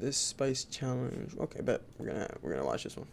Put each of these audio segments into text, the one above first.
This spice challenge. Okay, bet we're gonna watch this one.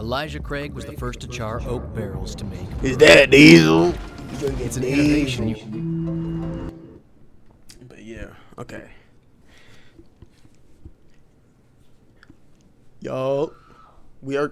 Elijah Craig was the first to char oak barrels to make. Is that diesel? It's an innovation. But yeah, okay. Yo, we are.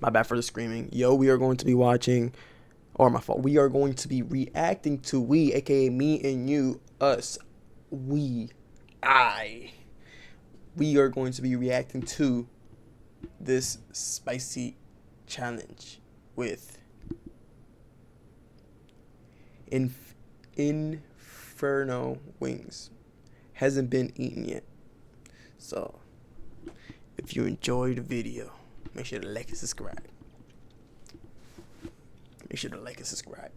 My bad for the screaming. Yo, we are going to be watching, or my fault. We are going to be reacting to aka me and you, us, I. We are going to be reacting to this spicy challenge with Inferno wings. Hasn't been eaten yet. So, if you enjoyed the video, make sure to like and subscribe. Make sure to like and subscribe.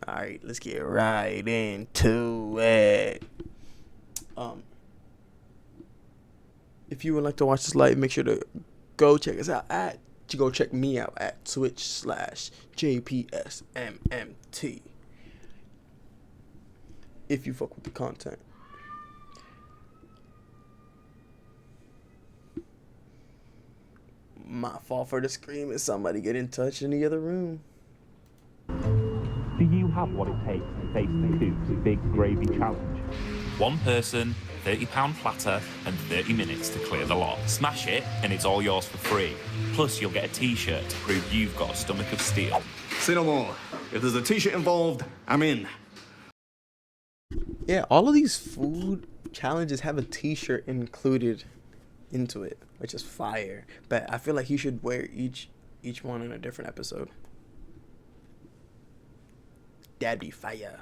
Alright, let's get right into it. If you would like to watch this live, make sure to go check us out go check me out at Twitch/JPSMMT. If you fuck with the content. My fault for the scream is somebody get in touch in the other room. Do you have what it takes to face the Coop's big gravy challenge? One person, £30 platter, and 30 minutes to clear the lot. Smash it, and it's all yours for free. Plus, you'll get a t-shirt to prove you've got a stomach of steel. Say no more. If there's a t-shirt involved, I'm in. Yeah, all of these food challenges have a t-shirt included into it, which is fire. But I feel like he should wear each one in a different episode. That'd be fire.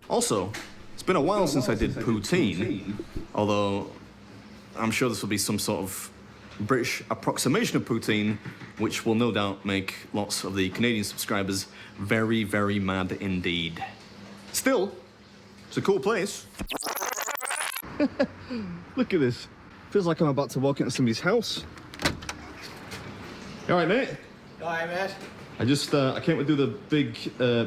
Also, it's been a while since I did poutine, although I'm sure this will be some sort of British approximation of poutine, which will no doubt make lots of the Canadian subscribers very, very mad indeed. Still, it's a cool place. Look at this. Feels like I'm about to walk into somebody's house. You all right, mate? All right, mate. I came to do the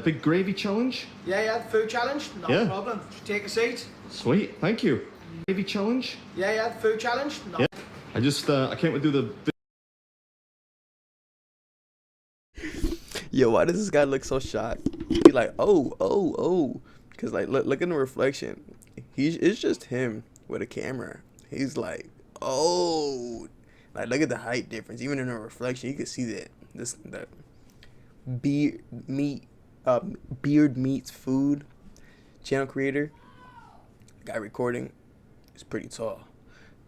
big gravy challenge. Yeah, the food challenge. Not a problem. Take a seat. Sweet, thank you. Gravy challenge. Yeah, the food challenge. Yeah. I came to do the. Yo, why does this guy look so shocked? He like, oh, cause like look in the reflection. It's just him with a camera. He's like, oh, like look at the height difference. Even in the reflection, you can see that that beard meets food channel creator guy recording is pretty tall.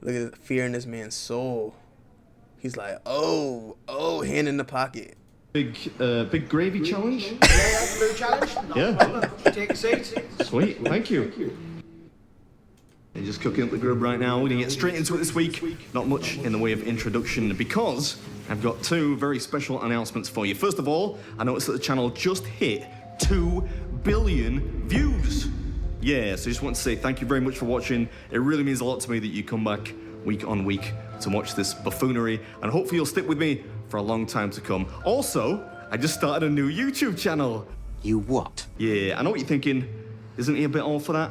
Look at the fear in this man's soul. He's like, oh, hand in the pocket. Big gravy challenge. Yeah, the food challenge. Not a problem. Take a seat. Sweet, thank you. They're just cooking up the grub right now. We're gonna get straight into it this week. Not much in the way of introduction because I've got two very special announcements for you. First of all, I noticed that the channel just hit 2 billion views. Yeah, so I just want to say thank you very much for watching. It really means a lot to me that you come back week on week to watch this buffoonery, and hopefully you'll stick with me for a long time to come. Also, I just started a new YouTube channel. You what? Yeah, I know what you're thinking. Isn't he a bit old for that?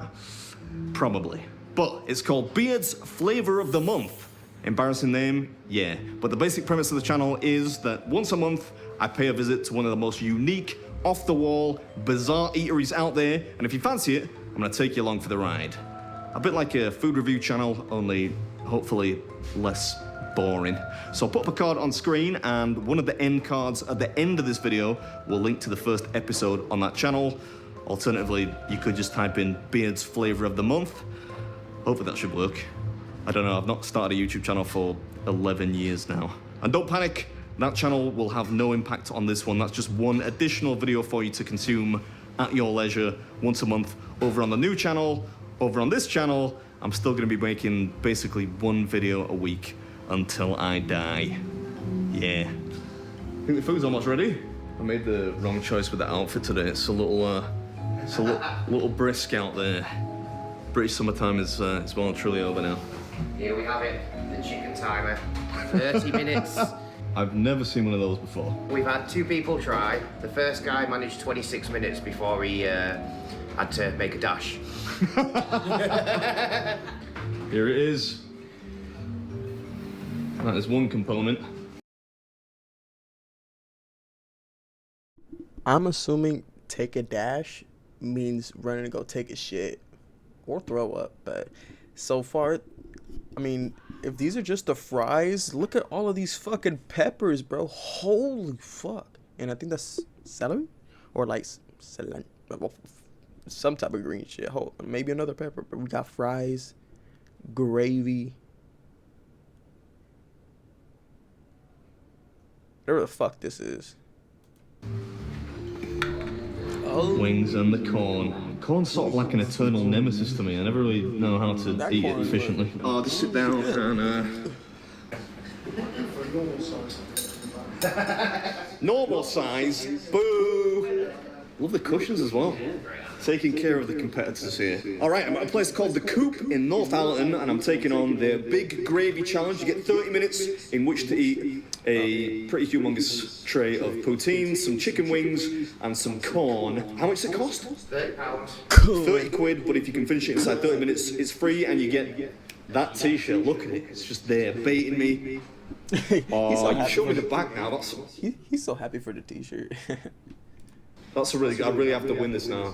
Probably. But it's called Beard's Flavor of the Month. Embarrassing name? Yeah. But the basic premise of the channel is that once a month, I pay a visit to one of the most unique, off-the-wall, bizarre eateries out there, and if you fancy it, I'm gonna take you along for the ride. A bit like a food review channel, only hopefully less boring. So I'll put up a card on screen, and one of the end cards at the end of this video will link to the first episode on that channel. Alternatively, you could just type in Beard's Flavor of the Month. Hopefully that should work. I don't know, I've not started a YouTube channel for 11 years now. And don't panic, that channel will have no impact on this one. That's just one additional video for you to consume at your leisure once a month over on the new channel. Over on this channel, I'm still gonna be making basically one video a week until I die. Yeah. I think the food's almost ready. I made the wrong choice with the outfit today. It's a little brisk out there. British summertime is well and truly over now. Here we have it, the chicken timer. 30 minutes, I've never seen one of those before. We've had 2 people try. The first guy managed 26 minutes before he had to make a dash. Here it is. That is one component. I'm assuming take a dash means running to go take a shit or throw up. But so far, I mean, if these are just the fries, look at all of these fucking peppers, bro. Holy fuck. And I think that's celery or like celery, some type of green shit. Hold, maybe another pepper. But we got fries, gravy. Whatever the fuck this is. Oh. Wings and the corn. Corn's sort of like an eternal nemesis to me. I never really know how to eat it efficiently. Oh, just sit down and normal size. Boo! Love the cushions as well. Taking care of the competitors here. Alright, I'm at a place called The Coop in North Allerton, and I'm taking on the Big Gravy Challenge. You get 30 minutes in which to eat a pretty humongous tray of poutine, some chicken wings, and some corn. How much does it cost? £30. 30 quid, but if you can finish it inside 30 minutes, it's free, and you get that t-shirt. Look at it, it's just there, baiting me. Oh, you showed me the back now. He's so happy for the t-shirt. That's a really good. I really have to win this now.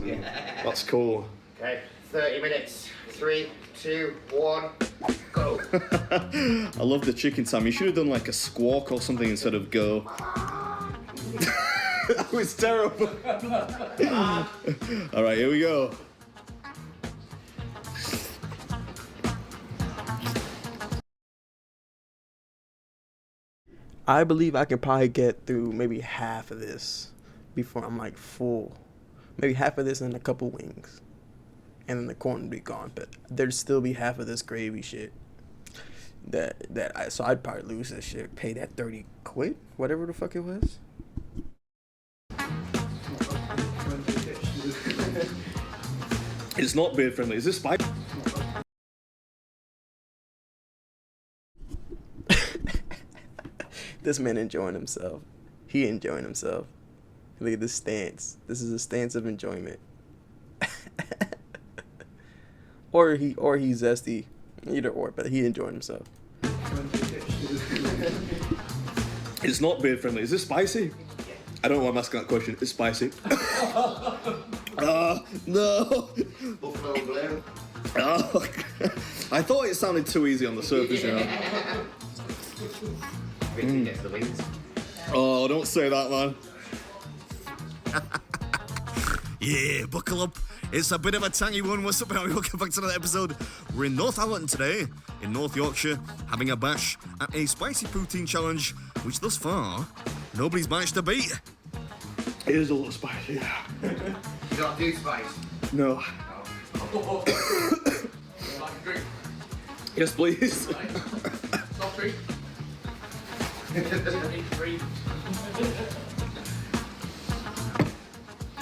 That's cool. Okay, 30 minutes. 3, 2, 1, go. I love the chicken time. You should have done like a squawk or something instead of go. That was terrible. All right, here we go. I believe I can probably get through maybe half of this before I'm like full. Maybe half of this and a couple wings. And then the corn would be gone. But there'd still be half of this gravy shit. So I'd probably lose this shit. Pay that 30 quid? Whatever the fuck it was. It's not beard friendly. Is this spicy? This man enjoying himself. He enjoying himself. Look at this stance. This is a stance of enjoyment. or he's zesty. Either or, but he enjoying himself. It's not beard friendly. Is this spicy? I don't know why I'm asking that question. It's spicy. No. Buffalo blue. Oh, I thought it sounded too easy on the surface, you know. Get the wings. Oh, don't say that, man. Yeah, buckle up. It's a bit of a tangy one. What's up, everyone? Welcome back to another episode. We're in North Allerton today, in North Yorkshire, having a bash at a spicy poutine challenge, which thus far, nobody's managed to beat. It is a little spicy, yeah. You don't do spice. No. Oh. Like a drink. Yes, please. Soft drink.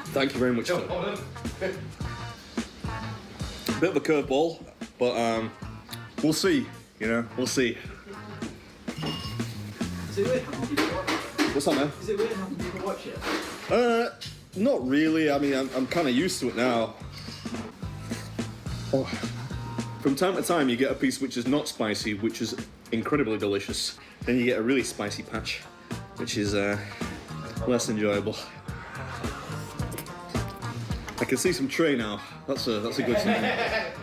Thank you very much. Bit of a curveball, but we'll see. You know, we'll see. Is it weird? What's that, man? Is it weird having people watch it? Not really. I mean, I'm kind of used to it now. Oh. From time to time, you get a piece which is not spicy, which is incredibly delicious. Then you get a really spicy patch, which is less enjoyable. I can see some tray now. That's a good sign. That's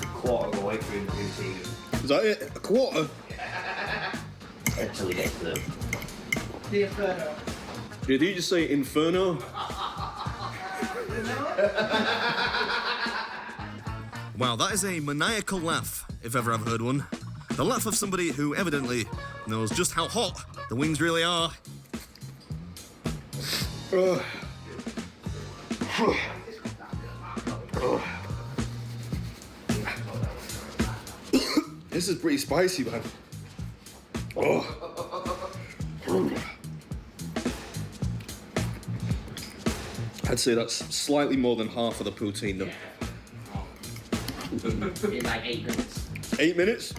a quarter of the way through the poutine. Is that it? A quarter? Until we get to them. The Inferno. Did you just say inferno? Wow, that is a maniacal laugh, if ever I've heard one. The laugh of somebody who evidently knows just how hot the wings really are. This is pretty spicy, man. I'd say that's slightly more than half of the poutine, though. In like 8 minutes. 8 minutes?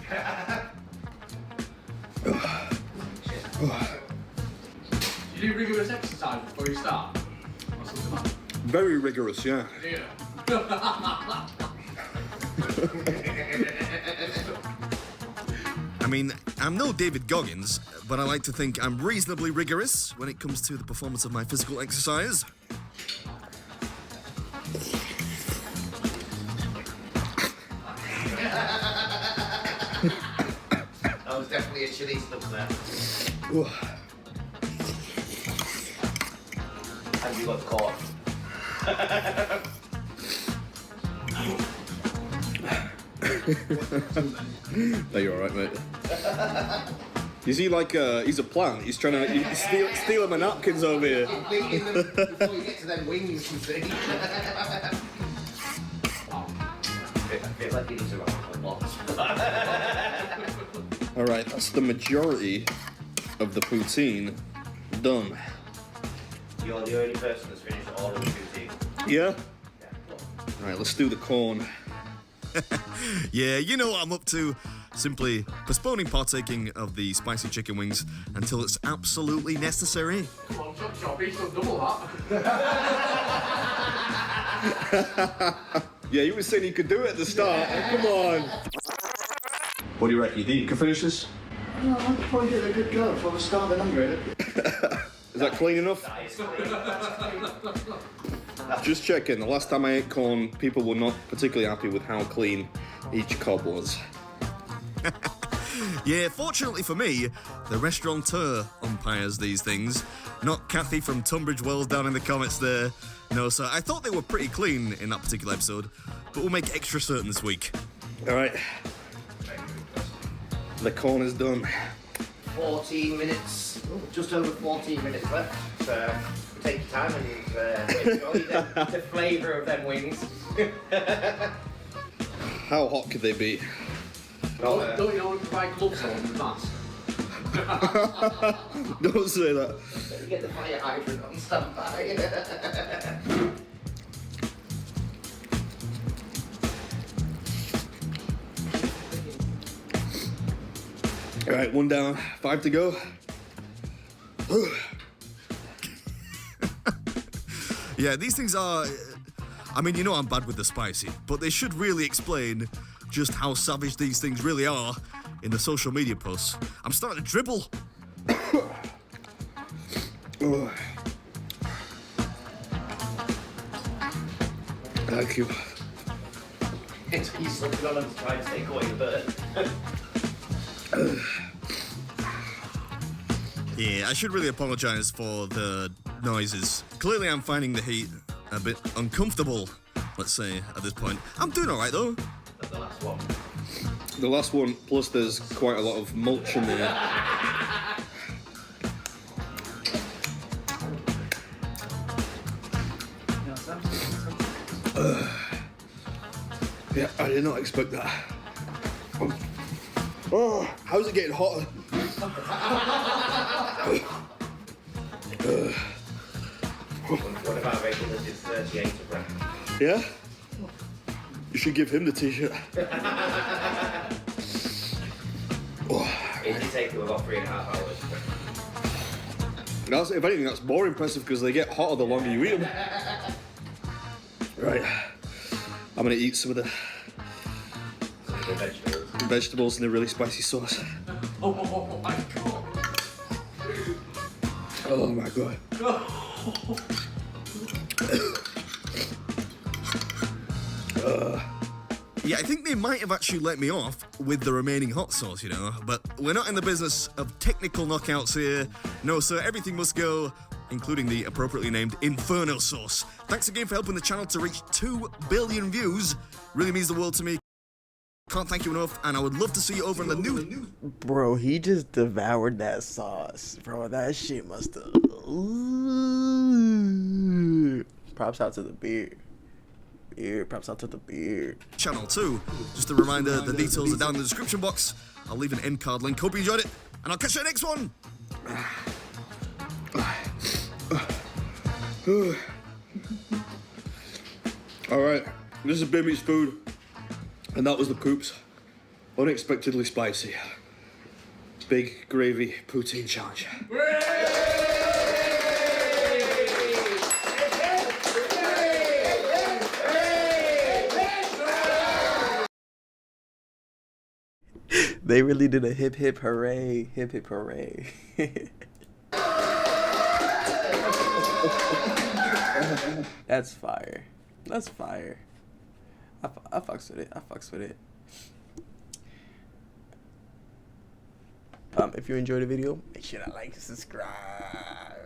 You do rigorous exercise before you start? Or something like that? Very rigorous, yeah. Yeah. I mean, I'm no David Goggins, but I like to think I'm reasonably rigorous when it comes to the performance of my physical exercise. That was definitely a chilly stuff there. And you got caught. No, you're alright, mate. You see, like, he's a plant. He's trying to steal my napkins over here. You're cleaning them before you get to them wings, you see. I feel like it is around a lot. Alright, that's the majority of the poutine done. You're the only person that's finished all of the poutine. Yeah? Alright, let's do the corn. Yeah, you know what I'm up to. Simply postponing partaking of the spicy chicken wings until it's absolutely necessary. Come on, chop, he's done double that. Yeah, you were saying you could do it at the start. Come on. What do you reckon? You think you can finish this? No, I'd probably give it a good go before we start the number. Is that clean enough? Just checking. The last time I ate corn, people were not particularly happy with how clean each cob was. Yeah, fortunately for me, the restaurateur umpires these things, not Kathy from Tunbridge Wells down in the comments there. No, so I thought they were pretty clean in that particular episode, but we'll make extra certain this week. All right. The corn is done. 14 minutes, just over 14 minutes left. So take your time and enjoy the flavour of them wings. How hot could they be? Don't you know when to buy gloves on and mask? Don't say that. You get the fire hydrant on standby. All right, one down, 5 to go. Yeah, these things are... I mean, you know I'm bad with the spicy, but they should really explain just how savage these things really are in the social media posts. I'm starting to dribble. Thank you. He's something on him to try and take away the burn. Yeah, I should really apologise for the noises. Clearly I'm finding the heat a bit uncomfortable, let's say, at this point. I'm doing alright though. That's the last one. The last one, plus there's quite a lot of mulch in there. Yeah, I did not expect that. Oh, how's it getting hotter? What about regulars is 38 of them? Yeah? You should give him the t-shirt. It did take you about 3.5 hours. If anything, that's more impressive because they get hotter the longer you eat them. Right. I'm gonna eat some of the vegetables in a really spicy sauce. Oh my god. Oh my god. Yeah, I think they might have actually let me off with the remaining hot sauce, you know, but we're not in the business of technical knockouts here. No, sir, everything must go, including the appropriately named Inferno sauce. Thanks again for helping the channel to reach 2 billion views. Really means the world to me. Can't thank you enough, and I would love to see you over in the new... Bro, he just devoured that sauce. Bro, that shit must have... Props out to the beard. Props out to the beard. Channel too. Just a reminder, the details are down in the description box. I'll leave an end card link. Hope you enjoyed it, and I'll catch you next one. All right, this is Bimby's food, and that was the poops. Unexpectedly spicy. big gravy poutine challenge. They really did a hip hip hooray, hip hip hooray. That's fire. That's fire. I fucks with it. I fucks with it. If you enjoyed the video, make sure to like and subscribe.